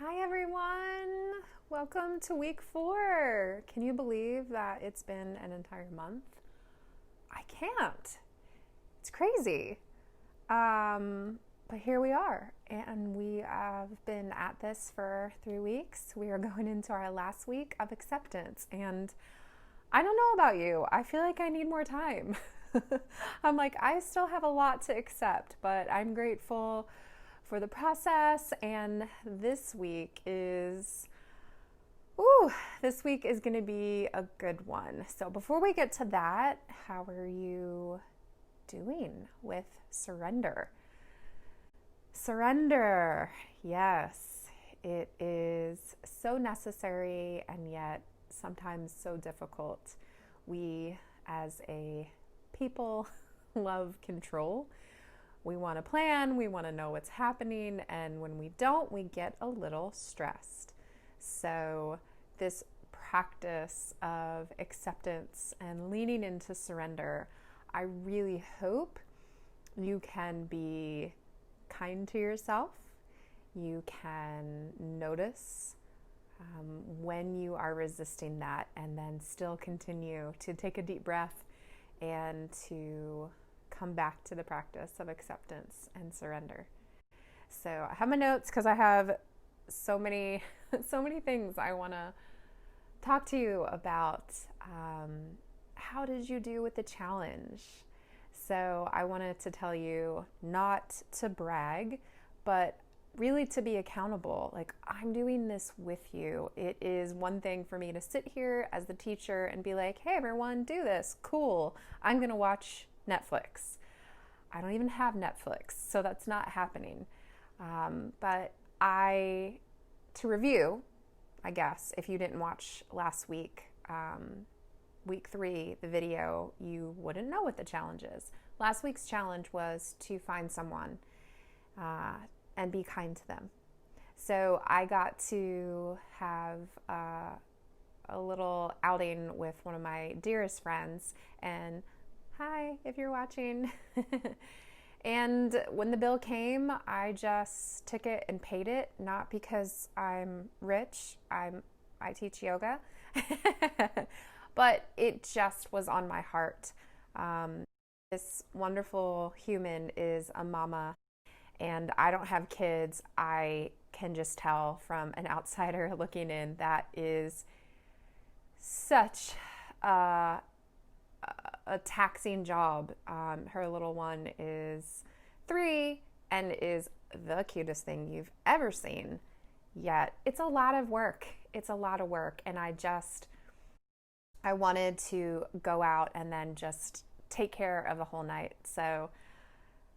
Hi everyone! Welcome to week 4. Can you believe that it's been an entire month? I can't. It's crazy. But here we are, and we have been at this for 3 weeks. We are going into our last week of acceptance, and I don't know about you. I feel like I need more time. I'm like, I still have a lot to accept, but I'm grateful for the process. And this week is going to be a good one. So before we get to that, how are you doing with surrender? Surrender, yes, it is so necessary and yet sometimes so difficult. We as a people love control. We want to plan, we want to know what's happening, and when we don't, we get a little stressed. So this practice of acceptance and leaning into surrender, I really hope you can be kind to yourself. You can notice when you are resisting that, and then still continue to take a deep breath and to come back to the practice of acceptance and surrender. So I have my notes because I have so many things I want to talk to you about. How did you do with the challenge? So I wanted to tell you not to brag, but really to be accountable. Like, I'm doing this with you. It is one thing for me to sit here as the teacher and be like, hey everyone, do this. Cool. I'm going to watch Netflix. I don't even have Netflix, so that's not happening. But to review, I guess, if you didn't watch last week, week 3, the video, you wouldn't know what the challenge is. Last week's challenge was to find someone and be kind to them. So I got to have a little outing with one of my dearest friends, and hi, if you're watching. And when the bill came, I just took it and paid it, not because I'm rich. I teach yoga. But it just was on my heart. This wonderful human is a mama, and I don't have kids. I can just tell from an outsider looking in that is such a taxing job. Her little one is 3 and is the cutest thing you've ever seen. Yet it's a lot of work. It's a lot of work. And I wanted to go out and then just take care of the whole night. So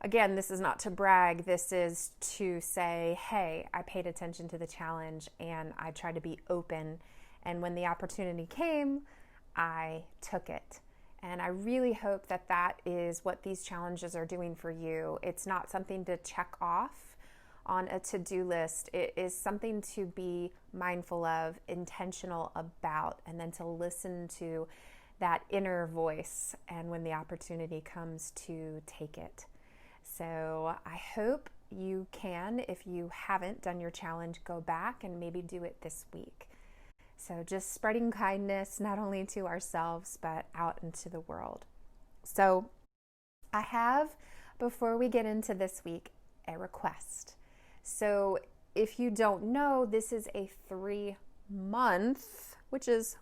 again, this is not to brag. This is to say, hey, I paid attention to the challenge and I tried to be open. And when the opportunity came, I took it. And I really hope that that is what these challenges are doing for you. It's not something to check off on a to-do list. It is something to be mindful of, intentional about, and then to listen to that inner voice, and when the opportunity comes, to take it. So I hope you can, if you haven't done your challenge, go back and maybe do it this week. So just spreading kindness, not only to ourselves, but out into the world. So I have, before we get into this week, a request. So if you don't know, this is a 3-month, which is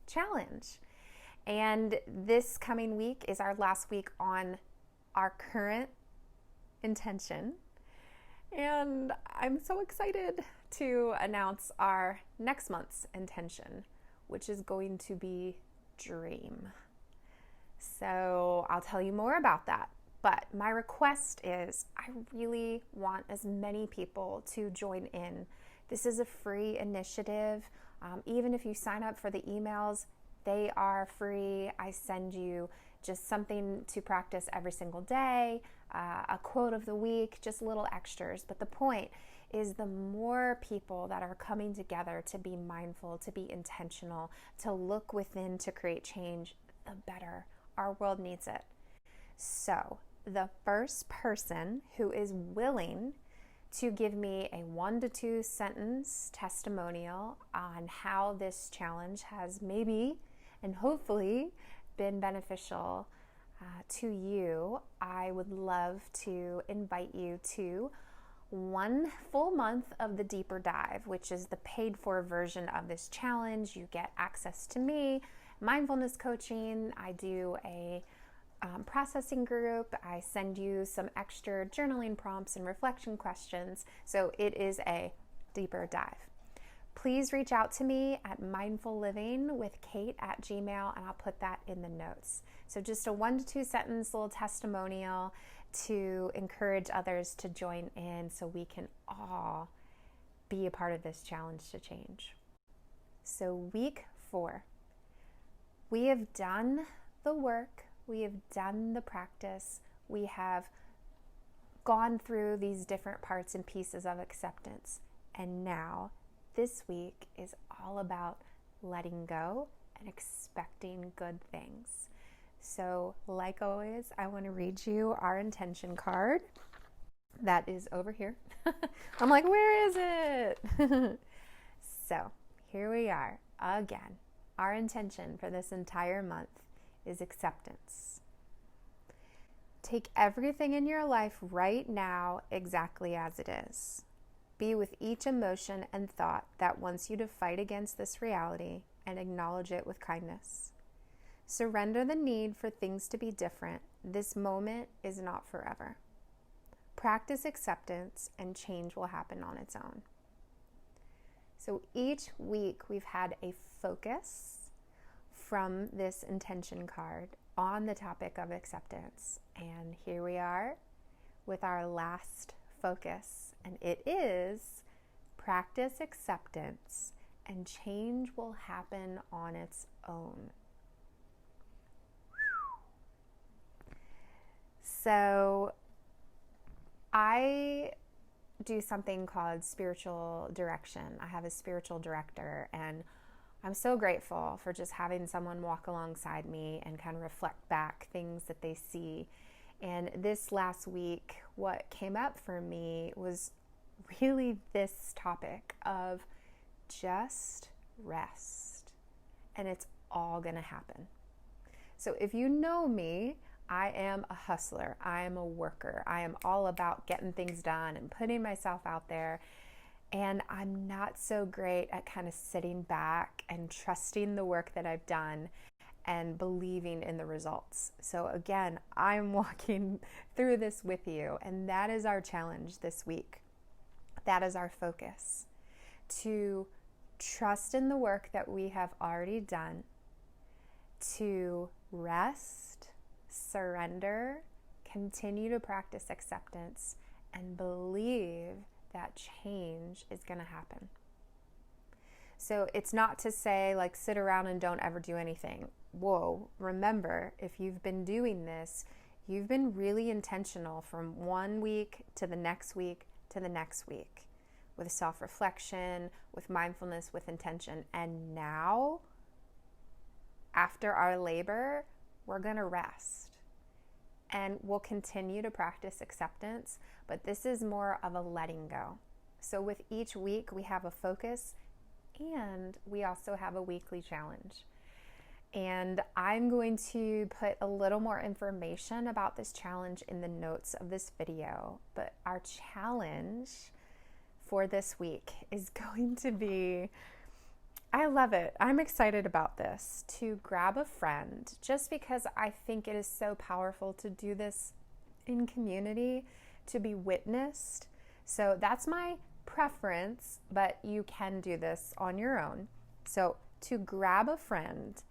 challenge. And this coming week is our last week on our current intention. And I'm so excited to announce our next month's intention, which is going to be dream. So I'll tell you more about that. But my request is, I really want as many people to join in. This is a free initiative. Even if you sign up for the emails, they are free. I send you just something to practice every single day, a quote of the week, just little extras. But the point is, the more people that are coming together to be mindful, to be intentional, to look within to create change, the better. Our world needs it. So the first person who is willing to give me a 1 to 2 sentence testimonial on how this challenge has maybe and hopefully been beneficial to you, I would love to invite you to 1 full month of the Deeper Dive, which is the paid for version of this challenge. You get access to me, mindfulness coaching. I do a processing group. I send you some extra journaling prompts and reflection questions. So it is a deeper dive. Please reach out to me at mindfullivingwithkate@gmail.com, and I'll put that in the notes. So just a 1 to 2 sentence little testimonial to encourage others to join in so we can all be a part of this challenge to change. So week 4, we have done the work, we have done the practice, we have gone through these different parts and pieces of acceptance, and now this week is all about letting go and expecting good things. So, like always, I want to read you our intention card that is over here. I'm like, where is it? So, here we are again. Our intention for this entire month is acceptance. Take everything in your life right now exactly as it is. Be with each emotion and thought that wants you to fight against this reality and acknowledge it with kindness. Surrender the need for things to be different. This moment is not forever. Practice acceptance and change will happen on its own. So each week we've had a focus from this intention card on the topic of acceptance. And here we are with our last focus, and it is practice acceptance and change will happen on its own. So I do something called spiritual direction. I have a spiritual director, and I'm so grateful for just having someone walk alongside me and kind of reflect back things that they see. And this last week, what came up for me was really this topic of just rest. And it's all going to happen. So if you know me, I am a hustler. I am a worker. I am all about getting things done and putting myself out there. And I'm not so great at kind of sitting back and trusting the work that I've done and believing in the results. So again, I'm walking through this with you, and that is our challenge this week. That is our focus, to trust in the work that we have already done, to rest, surrender, continue to practice acceptance, and believe that change is going to happen. So it's not to say like sit around and don't ever do anything. Whoa, remember, if you've been doing this, you've been really intentional from one week to the next week to the next week with self-reflection, with mindfulness, with intention. And now, after our labor, we're going to rest. And we'll continue to practice acceptance, but this is more of a letting go. So with each week, we have a focus, and we also have a weekly challenge. And I'm going to put a little more information about this challenge in the notes of this video. But our challenge for this week is going to be, I love it. I'm excited about this, to grab a friend, just because I think it is so powerful to do this in community, to be witnessed. So that's my preference, but you can do this on your own. So to grab a friend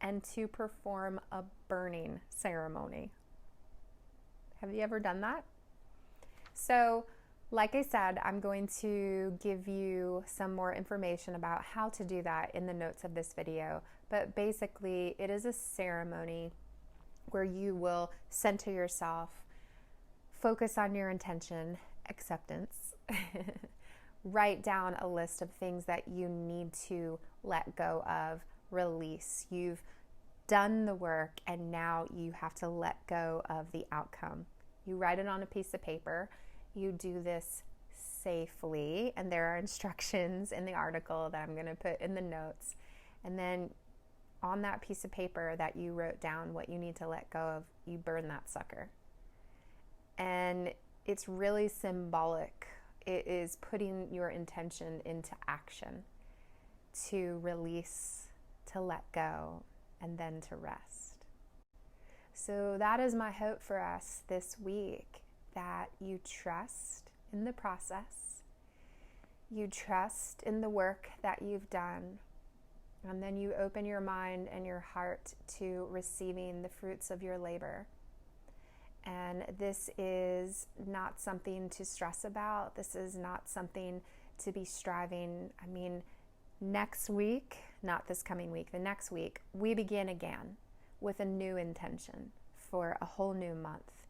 and to perform a burning ceremony. Have you ever done that? So like I said, I'm going to give you some more information about how to do that in the notes of this video. But basically, it is a ceremony where you will center yourself, focus on your intention, acceptance, write down a list of things that you need to let go of, release. You've done the work, and now you have to let go of the outcome. You write it on a piece of paper. You do this safely. And there are instructions in the article that I'm going to put in the notes. And then on that piece of paper that you wrote down what you need to let go of, you burn that sucker. And it's really symbolic. It is putting your intention into action to release, to let go, and then to rest. So that is my hope for us this week, that you trust in the process, you trust in the work that you've done, and then you open your mind and your heart to receiving the fruits of your labor. And this is not something to stress about. This is not something to be striving. I mean, next week, not this coming week, the next week, we begin again with a new intention for a whole new month.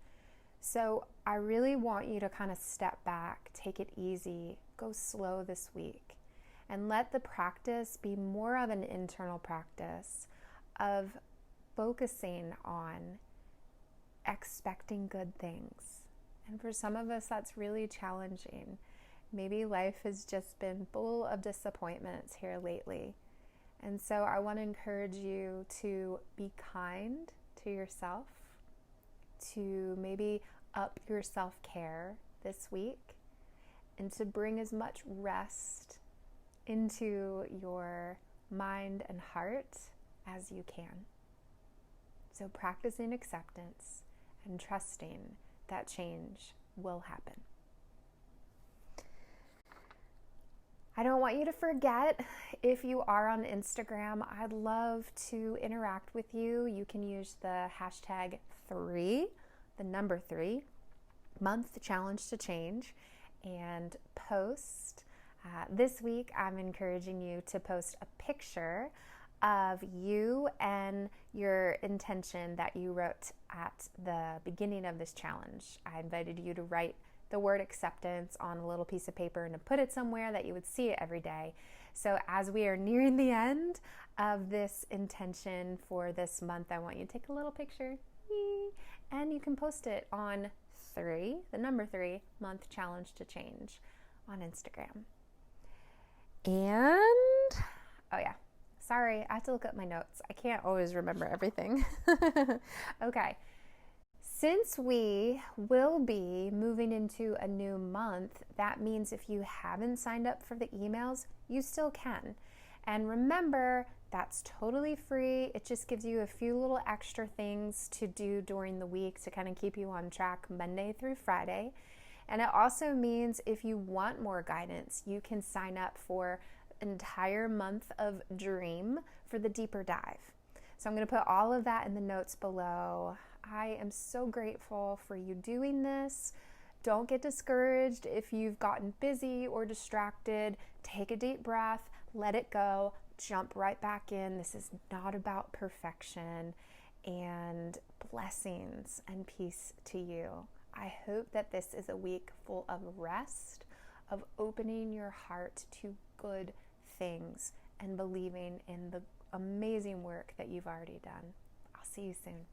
So I really want you to kind of step back, take it easy, go slow this week, and let the practice be more of an internal practice of focusing on expecting good things. And for some of us, that's really challenging. Maybe life has just been full of disappointments here lately. And so I want to encourage you to be kind to yourself, to maybe up your self-care this week, and to bring as much rest into your mind and heart as you can. So practicing acceptance and trusting that change will happen. I don't want you to forget, if you are on Instagram, I'd love to interact with you. You can use the hashtag 3, the number 3, month challenge to change, and post. This week, I'm encouraging you to post a picture of you and your intention that you wrote at the beginning of this challenge. I invited you to write the word acceptance on a little piece of paper and to put it somewhere that you would see it every day. So as we are nearing the end of this intention for this month, I want you to take a little picture and you can post it on 3, the number 3, month challenge to change on Instagram. And, oh yeah, sorry, I have to look up my notes. I can't always remember everything. Okay. Since we will be moving into a new month, that means if you haven't signed up for the emails, you still can. And remember, that's totally free. It just gives you a few little extra things to do during the week to kind of keep you on track Monday through Friday. And it also means if you want more guidance, you can sign up for an entire month of Dream for the deeper dive. So I'm going to put all of that in the notes below. I am so grateful for you doing this. Don't get discouraged if you've gotten busy or distracted. Take a deep breath, let it go, jump right back in. This is not about perfection, and blessings and peace to you. I hope that this is a week full of rest, of opening your heart to good things and believing in the amazing work that you've already done. I'll see you soon.